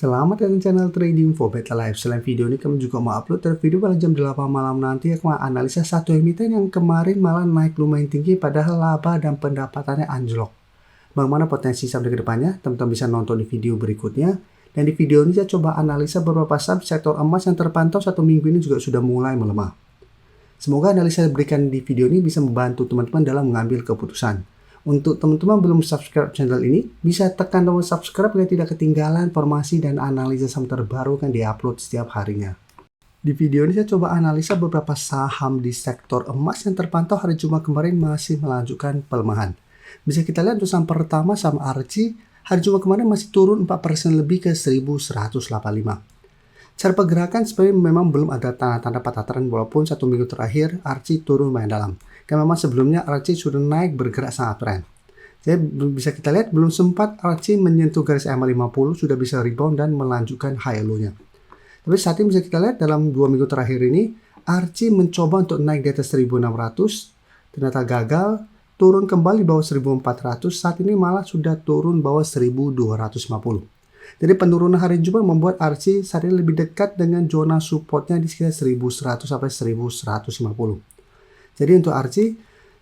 Selamat datang di channel Trading for Better Life. Selain video ini, kami juga mau upload video pada jam 8 malam nanti. Aku mau analisa satu emiten yang kemarin malah naik lumayan tinggi padahal laba dan pendapatannya anjlok. Bagaimana potensi saham ke depannya? Teman-teman bisa nonton di video berikutnya. Dan di video ini saya coba analisa beberapa saham sektor emas yang terpantau satu minggu ini juga sudah mulai melemah. Semoga analisa yang diberikan di video ini bisa membantu teman-teman dalam mengambil keputusan. Untuk teman-teman belum subscribe channel ini, bisa tekan tombol subscribe agar tidak ketinggalan informasi dan analisa saham terbaru yang diupload setiap harinya. Di video ini saya coba analisa beberapa saham di sektor emas yang terpantau hari Jumat kemarin masih melanjutkan pelemahan. Bisa kita lihat untuk saham pertama, saham ARCI, hari Jumat kemarin masih turun 4% lebih ke 1185. Cara pergerakan sebenarnya memang belum ada tanda-tanda patah tren walaupun satu minggu terakhir ARCI turun lumayan dalam. Karena memang sebelumnya ARCI sudah naik bergerak sangat tren. Jadi bisa kita lihat belum sempat ARCI menyentuh garis EMA 50 sudah bisa rebound dan melanjutkan high low-nya. Tapi saat ini bisa kita lihat dalam 2 minggu terakhir ini ARCI mencoba untuk naik di atas 1600, ternyata gagal, turun kembali bawah 1400, saat ini malah sudah turun bawah 1250. Jadi penurunan hari Jumat membuat ARCI saat ini lebih dekat dengan zona supportnya di sekitar 1100 sampai 1150. Jadi untuk ARCI,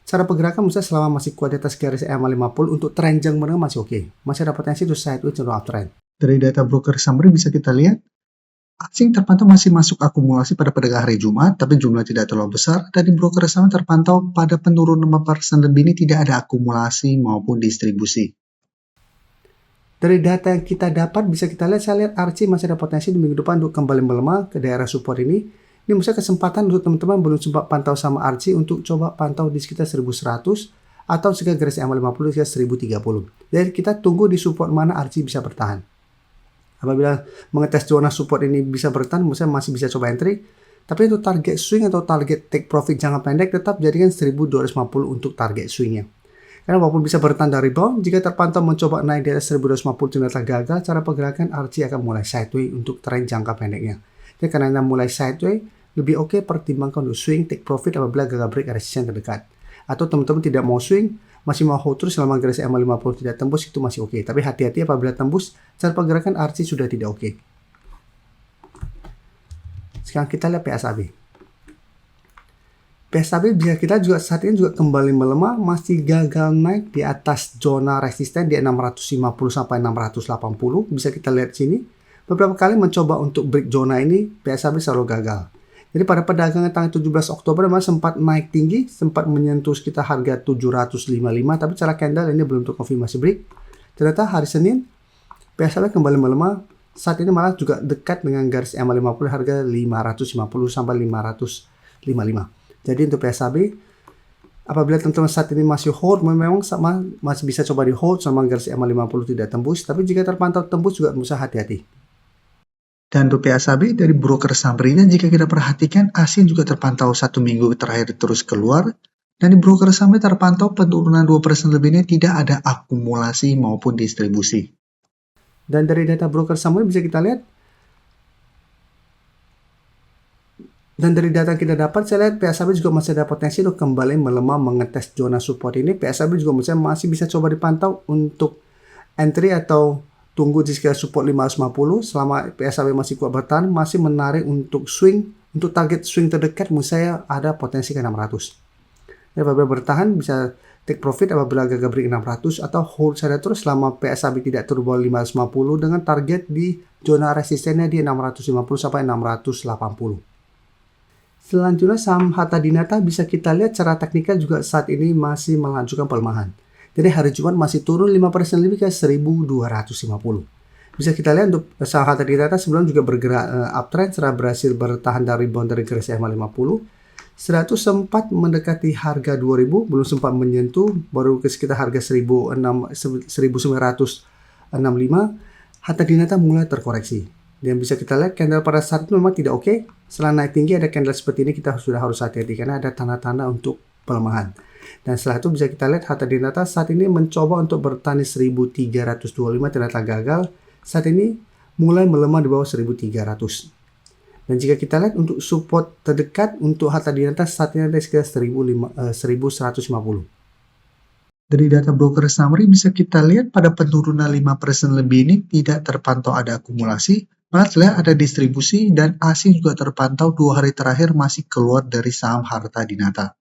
cara pergerakan misalnya selama masih kuat di atas garis EMA 50 untuk tren jangka menengah masih oke. Masih ada potensi untuk sideways atau uptrend. Dari data broker summary bisa kita lihat, ARCI terpantau masih masuk akumulasi pada perdagangan hari Jumat, tapi jumlah tidak terlalu besar. Dan di broker summary terpantau pada penurunan 4% lebih ini tidak ada akumulasi maupun distribusi. Dari data yang kita dapat bisa kita lihat, saya lihat ARCI masih ada potensi di minggu depan untuk kembali melemah ke daerah support ini. Ini misalnya kesempatan untuk teman-teman belum sempat pantau sama ARCI untuk coba pantau di sekitar 1100 atau sekitar garis EMA 50 sekitar 1030. Jadi kita tunggu di support mana ARCI bisa bertahan. Apabila mengetes zona support ini bisa bertahan, misalnya masih bisa coba entry. Tapi untuk target swing atau target take profit jangka pendek tetap jadikan 1250 untuk target swingnya. Karena walaupun bisa bertahan dari rebound, jika terpantau mencoba naik di atas 1250 ternyata gagal, cara pergerakan ARCI akan mulai sideways untuk tren jangka pendeknya. Jadi karena mulai sideways, lebih oke pertimbangkan untuk swing take profit apabila gagal break resistance terdekat. Atau teman-teman tidak mau swing, masih mau hold terus selama garis EMA 50 tidak tembus, itu masih oke. Tapi hati-hati apabila tembus, cara pergerakan ARCI sudah tidak oke. Sekarang kita lihat PSAB. PSAB bisa kita juga saat ini juga kembali melemah, masih gagal naik di atas zona resisten di 650 sampai 680. Bisa kita lihat sini. Beberapa kali mencoba untuk break zona ini, PSAB selalu gagal. Jadi pada perdagangan tanggal 17 Oktober memang sempat naik tinggi, sempat menyentuh sekitar harga 755, tapi cara candle ini belum terkonfirmasi break. Ternyata hari Senin, PSAB kembali melemah, saat ini malah juga dekat dengan garis EMA 50 harga 550 sampai 555. Jadi untuk PSAB, apabila teman-teman saat ini masih hold, memang sama masih bisa coba di hold sama garis EMA 50 tidak tembus, tapi jika terpantau tembus juga bisa hati-hati. Dan untuk PSAB dari broker summary-nya jika kita perhatikan ASIN juga terpantau satu minggu terakhir terus keluar, dan di broker summary terpantau penurunan 2% lebih ini tidak ada akumulasi maupun distribusi. Dan dari data broker summary bisa kita lihat, dan dari data yang kita dapat, saya lihat PSAB juga masih ada potensi untuk kembali melemah mengetes zona support ini. PSAB juga masih bisa coba dipantau untuk entry atau tunggu di sekitar support 550. Selama PSAB masih kuat bertahan, masih menarik untuk swing. Untuk target swing terdekat, menurut saya ada potensi ke 600. Jadi apabila bertahan, bisa take profit apabila gagal break 600 atau hold saja terus selama PSAB tidak turun bawah 550 dengan target di zona resistennya di 650 sampai 680. Selanjutnya saham Hatta Dinata bisa kita lihat secara teknikal juga saat ini masih melanjutkan pelemahan. Jadi hari Jumat masih turun 5% lebih ke 1250. Bisa kita lihat untuk saham Hatta Dinata sebelum juga bergerak uptrend setelah berhasil bertahan dari rebound dari garis EMA 50. Setelah itu sempat mendekati harga 2000, belum sempat menyentuh, baru ke sekitar harga 1965. Hatta Dinata mulai terkoreksi. Dan bisa kita lihat candle pada saat itu memang tidak oke. Setelah naik tinggi ada candle seperti ini, kita sudah harus hati-hati karena ada tanda-tanda untuk pelemahan. Dan setelah itu bisa kita lihat Hatta Dinata saat ini mencoba untuk bertahan di 1325 ternyata gagal. Saat ini mulai melemah di bawah 1300. Dan jika kita lihat untuk support terdekat untuk Hatta Dinata saat ini ada sekitar 1150. Dari data broker summary bisa kita lihat pada penurunan 5% lebih ini tidak terpantau ada akumulasi, malah terlihat ada distribusi dan asing juga terpantau 2 hari terakhir masih keluar dari saham Harta Dinata.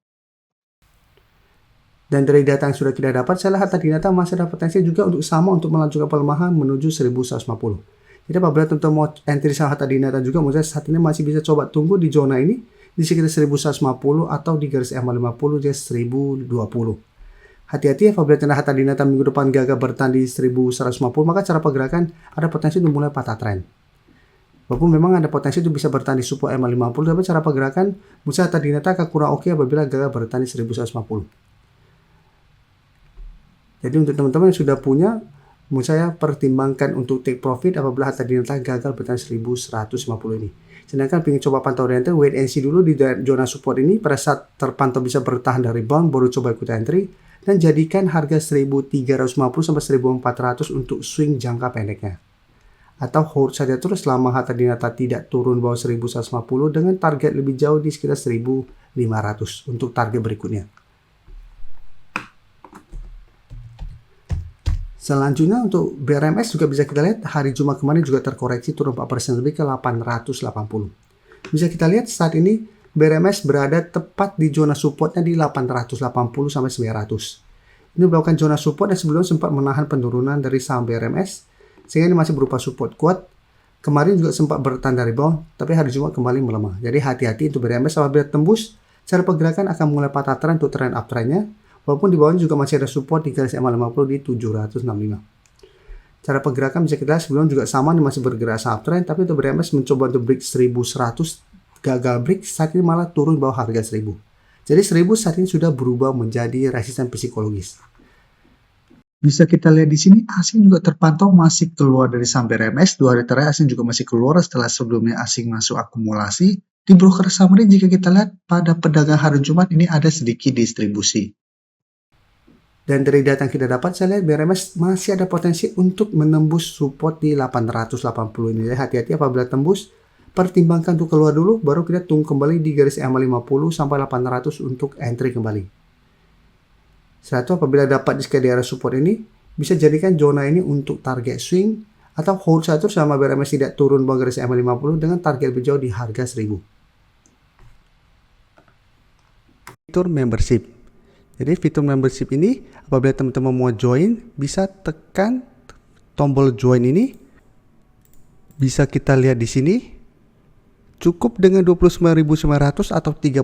Dan dari data yang sudah kita dapat, saya lihat Harta Dinata masih ada potensi juga untuk sama untuk melanjutkan pelemahan menuju 1150. Jadi apabila teman-teman mau entry saham Harta Dinata juga, menurut saya saat ini masih bisa coba tunggu di zona ini, di sekitar 1150 atau di garis EMA 50 di 1020. Hati-hati apabila tanda Harta Dinata minggu depan gagal bertahan di 1150, maka cara pergerakan ada potensi untuk mulai patah tren. Walaupun memang ada potensi untuk bisa bertahan di support EMA 50, tapi cara pergerakan bursa Harta Dinata akan kurang oke apabila gagal bertahan di 1150. Jadi untuk teman-teman yang sudah punya, menurut saya pertimbangkan untuk take profit apabila Harta Dinata gagal bertahan 1150 ini. Sedangkan ingin coba pantau oriented, wait and see dulu di zona support ini, pada saat terpantau bisa bertahan dari rebound, baru coba ikut entry, dan jadikan harga 1350 sampai 1400 untuk swing jangka pendeknya. Atau hold saja terus selama Harta Dinata tidak turun bawah 1150 dengan target lebih jauh di sekitar 1500 untuk target berikutnya. Selanjutnya untuk BRMS juga bisa kita lihat hari Jumat kemarin juga terkoreksi turun 4% lebih ke 880. Bisa kita lihat saat ini BRMS berada tepat di zona supportnya di 880 sampai 900. Ini melakukan zona support dan sebelumnya sempat menahan penurunan dari saham BRMS sehingga ini masih berupa support kuat. Kemarin juga sempat bertahan dari bawah, tapi hari Jumat kembali melemah. Jadi hati-hati untuk BRMS apabila tembus, cara pergerakan akan mulai patah tren untuk tren uptrendnya. Walaupun di bawahnya juga masih ada support di garis EMA 50 di 765. Cara pergerakan bisa kita lihat sebelum juga sama masih bergerak uptrend, tapi untuk BRMS mencoba untuk break 1100, gagal break, saat ini malah turun bawah harga 1000. Jadi 1000 saat ini sudah berubah menjadi resisten psikologis. Bisa kita lihat di sini asing juga terpantau masih keluar dari saham BRMS. 2 hari terakhir asing juga masih keluar setelah sebelumnya asing masuk akumulasi. Di broker summary jika kita lihat pada pedagang hari Jumat ini ada sedikit distribusi. Dan dari data yang kita dapat, saya lihat BRMS masih ada potensi untuk menembus support di 880 ini. Jadi hati-hati apabila tembus, pertimbangkan untuk keluar dulu, baru kita tunggu kembali di garis EMA 50 sampai 800 untuk entry kembali. Setelah itu apabila dapat di sekitar daerah support ini, bisa jadikan zona ini untuk target swing, atau hold satu selama BRMS tidak turun bawah garis EMA 50 dengan target lebih jauh di harga 1000. Fitur membership. Jadi fitur membership ini apabila teman-teman mau join bisa tekan tombol join ini. Bisa kita lihat di sini. Cukup dengan 29.900 atau 30.000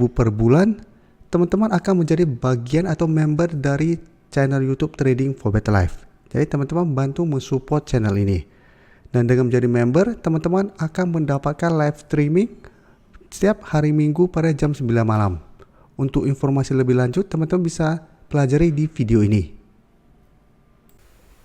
per bulan, teman-teman akan menjadi bagian atau member dari channel YouTube Trading for Better Life. Jadi teman-teman bantu mensupport channel ini. Dan dengan menjadi member, teman-teman akan mendapatkan live streaming setiap hari Minggu pada jam 9 malam. Untuk informasi lebih lanjut, teman-teman bisa pelajari di video ini.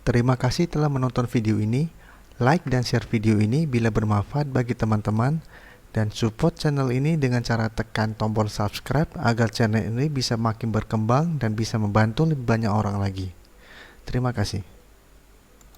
Terima kasih telah menonton video ini. Like dan share video ini bila bermanfaat bagi teman-teman. Dan support channel ini dengan cara tekan tombol subscribe agar channel ini bisa makin berkembang dan bisa membantu lebih banyak orang lagi. Terima kasih.